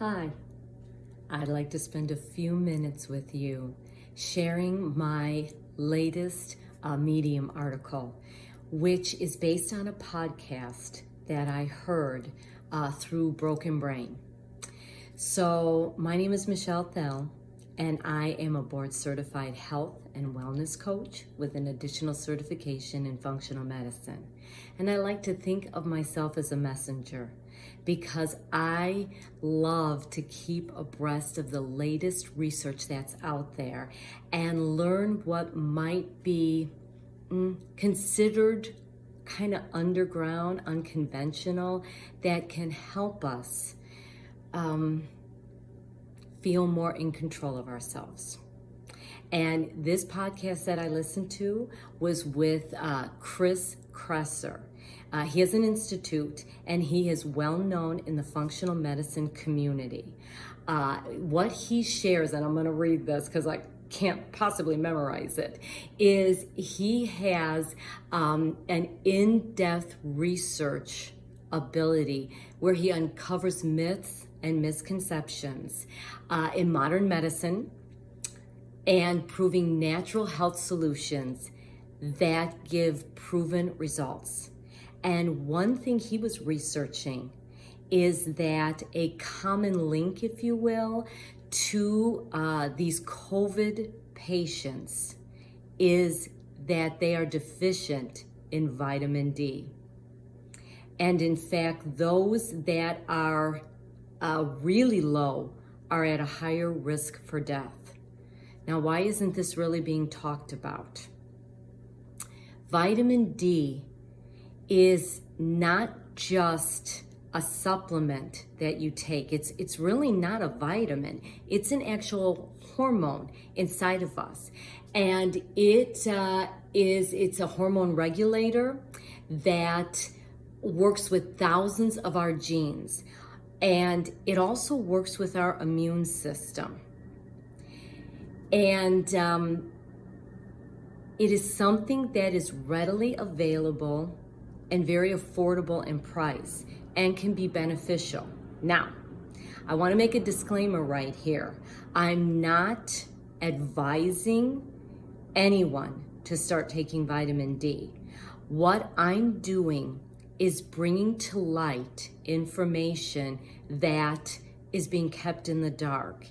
Hi, I'd like to spend a few minutes with you sharing my latest Medium article, which is based on a podcast that I heard through Broken Brain. So my name is Michele Thill, and I am a board certified health and wellness coach with an additional certification in functional medicine. And I like to think of myself as a messenger because I love to keep abreast of the latest research that's out there and learn what might be considered kind of underground, unconventional, that can help us feel more in control of ourselves. And this podcast that I listened to was with Chris Kresser. He has an institute, and he is well known in the functional medicine community. What he shares, and I'm going to read this because I can't possibly memorize it, is he has an in-depth research ability where he uncovers myths and misconceptions in modern medicine and proving natural health solutions that give proven results. And one thing he was researching is that a common link, if you will, to these COVID patients is that they are deficient in vitamin D. And in fact, those that are really low are at a higher risk for death. Now, why isn't this really being talked about? Vitamin D is not just a supplement that you take. It's really not a vitamin. It's an actual hormone inside of us. And it's a hormone regulator that works with thousands of our genes. And it also works with our immune system. And it is something that is readily available and very affordable in price and can be beneficial. Now, I want to make a disclaimer right here. I'm not advising anyone to start taking vitamin D. What I'm doing is bringing to light information that is being kept in the dark.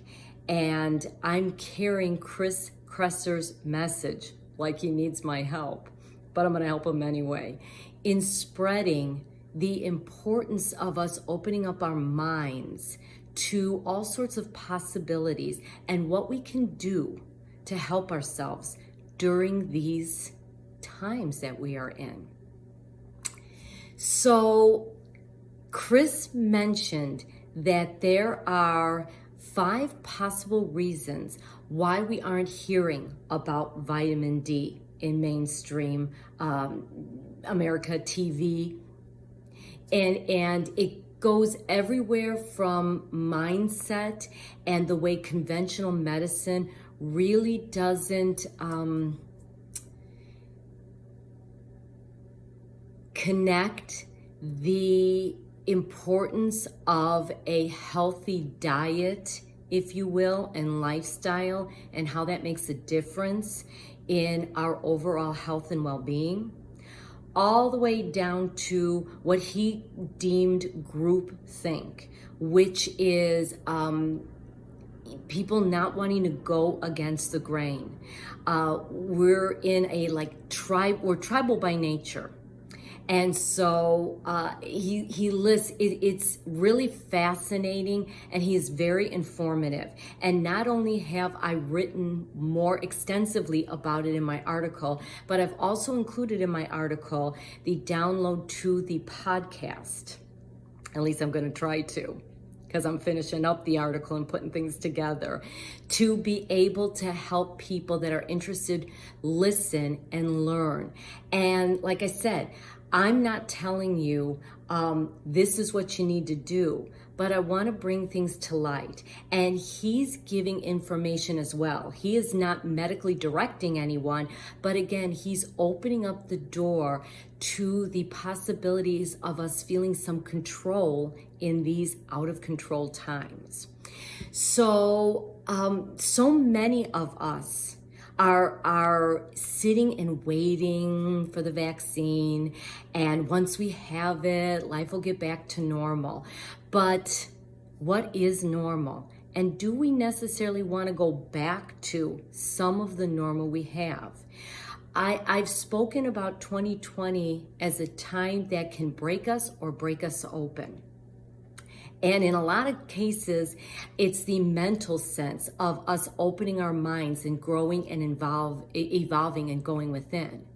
And I'm carrying Chris Kresser's message like he needs my help, but I'm going to help him anyway, in spreading the importance of us opening up our minds to all sorts of possibilities and what we can do to help ourselves during these times that we are in. So Chris mentioned that there are 5 possible reasons why we aren't hearing about vitamin D in mainstream America TV. And it goes everywhere from mindset and the way conventional medicine really doesn't connect the importance of a healthy diet, if you will, and lifestyle, and how that makes a difference in our overall health and well-being, all the way down to what he deemed groupthink, which is people not wanting to go against the grain. We're in a we're tribal by nature. And so he lists, it's really fascinating, and he is very informative. And not only have I written more extensively about it in my article, but I've also included in my article the download to the podcast. At least I'm going to try to, because I'm finishing up the article and putting things together, to be able to help people that are interested listen and learn. And like I said, I'm not telling you this is what you need to do, but I want to bring things to light. And he's giving information as well. He is not medically directing anyone, but again, he's opening up the door to the possibilities of us feeling some control in these out of control times. So many of us are sitting and waiting for the vaccine, and once we have it, life will get back to normal. But what is normal? And do we necessarily want to go back to some of the normal we have? I've spoken about 2020 as a time that can break us or break us open. And in a lot of cases, it's the mental sense of us opening our minds and growing and evolving and going within.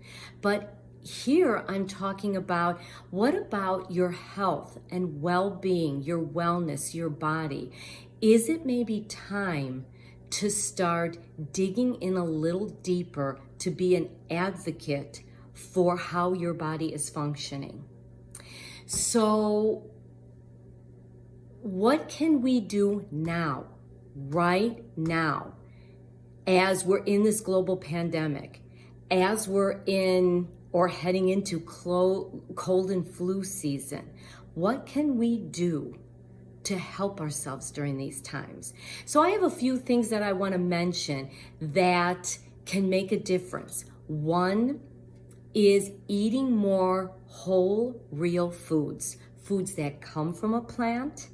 But here I'm talking about, what about your health and well-being, your wellness, your body? Is it maybe time to start digging in a little deeper to be an advocate for how your body is functioning? So what can we do now, right now, as we're in this global pandemic, as we're in or heading into cold and flu season? What can we do to help ourselves during these times? So I have a few things that I want to mention that can make a difference. One is eating more whole, real foods that come from a plant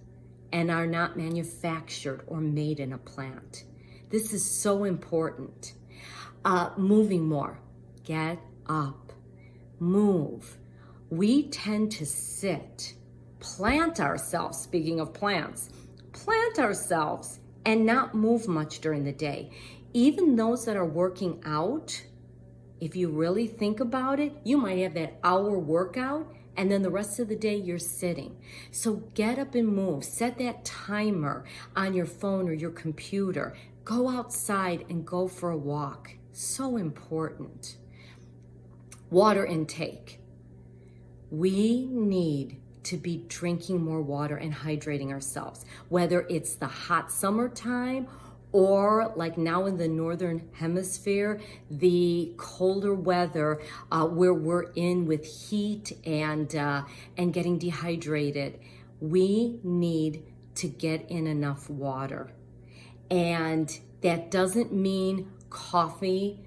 and are not manufactured or made in a plant. This is so important. Moving more. Get up. Move. We tend to sit, plant ourselves, speaking of plants, plant ourselves and not move much during the day. Even those that are working out, if you really think about it, you might have that hour workout and then the rest of the day you're sitting. So get up and move. Set that timer on your phone or your computer. Go outside and go for a walk. So important. Water intake. We need to be drinking more water and hydrating ourselves, whether it's the hot summertime or like now in the northern hemisphere, the colder weather where we're in with heat and getting dehydrated. We need to get in enough water. And that doesn't mean coffee,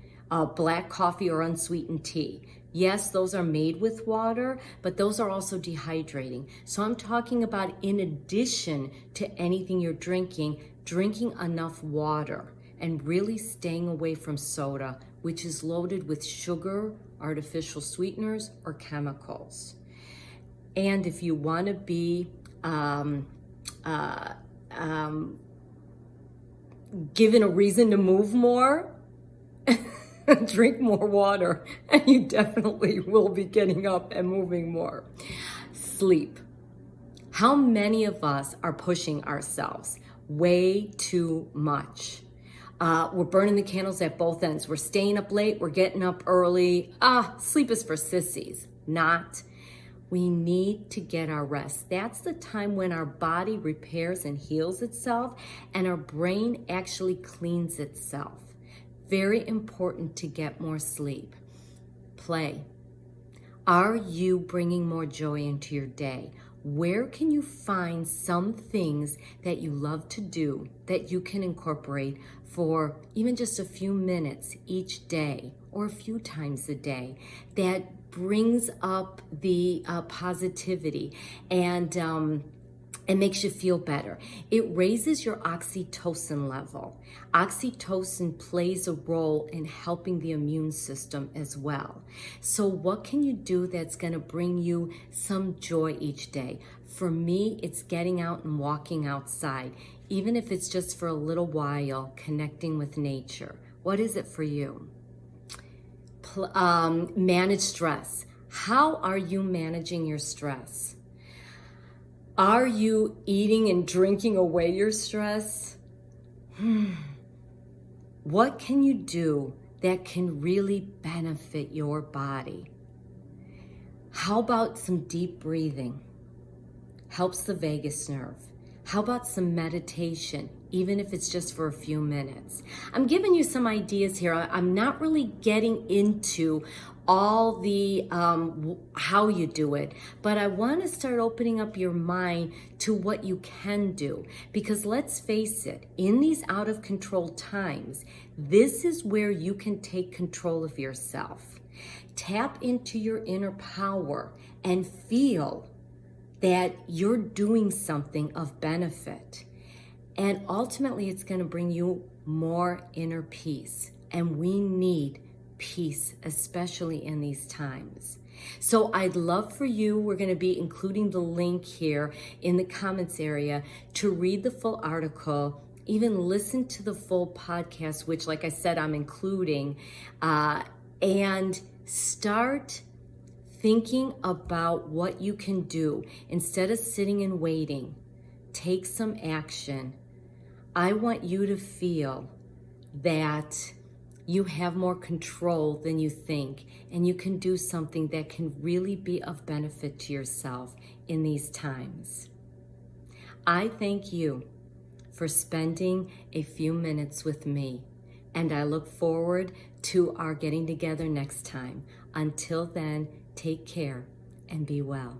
black coffee or unsweetened tea. Yes, those are made with water, but those are also dehydrating. So I'm talking about, in addition to anything you're drinking enough water and really staying away from soda, which is loaded with sugar, artificial sweeteners, or chemicals. And if you want to be given a reason to move more, drink more water, and you definitely will be getting up and moving more. Sleep. How many of us are pushing ourselves way too much? We're burning the candles at both ends. We're staying up late, we're getting up early. Sleep is for sissies. Not. We need to get our rest. That's the time when our body repairs and heals itself and our brain actually cleans itself. Very important to get more sleep. Play. Are you bringing more joy into your day? Where can you find some things that you love to do that you can incorporate for even just a few minutes each day or a few times a day that brings up the positivity and makes you feel better? It raises your oxytocin level. Oxytocin plays a role in helping the immune system as well. So what can you do that's going to bring you some joy each day? For me, it's getting out and walking outside, even if it's just for a little while, connecting with nature. What is it for you? Manage stress. How are you managing your stress? Are you eating and drinking away your stress? What can you do that can really benefit your body? How about some deep breathing? Helps the vagus nerve. How about some meditation, even if it's just for a few minutes? I'm giving you some ideas here. I'm not really getting into all the how you do it, but I want to start opening up your mind to what you can do, because let's face it, in these out of control times, this is where you can take control of yourself. Tap into your inner power and feel that you're doing something of benefit. And ultimately, it's going to bring you more inner peace. And we need peace, especially in these times. So I'd love for you, we're going to be including the link here in the comments area, to read the full article, even listen to the full podcast, which, like I said, I'm including, and start thinking about what you can do. Instead of sitting and waiting, take some action. I want you to feel that you have more control than you think, and you can do something that can really be of benefit to yourself in these times. I thank you for spending a few minutes with me, and I look forward to our getting together next time. Until then, take care and be well.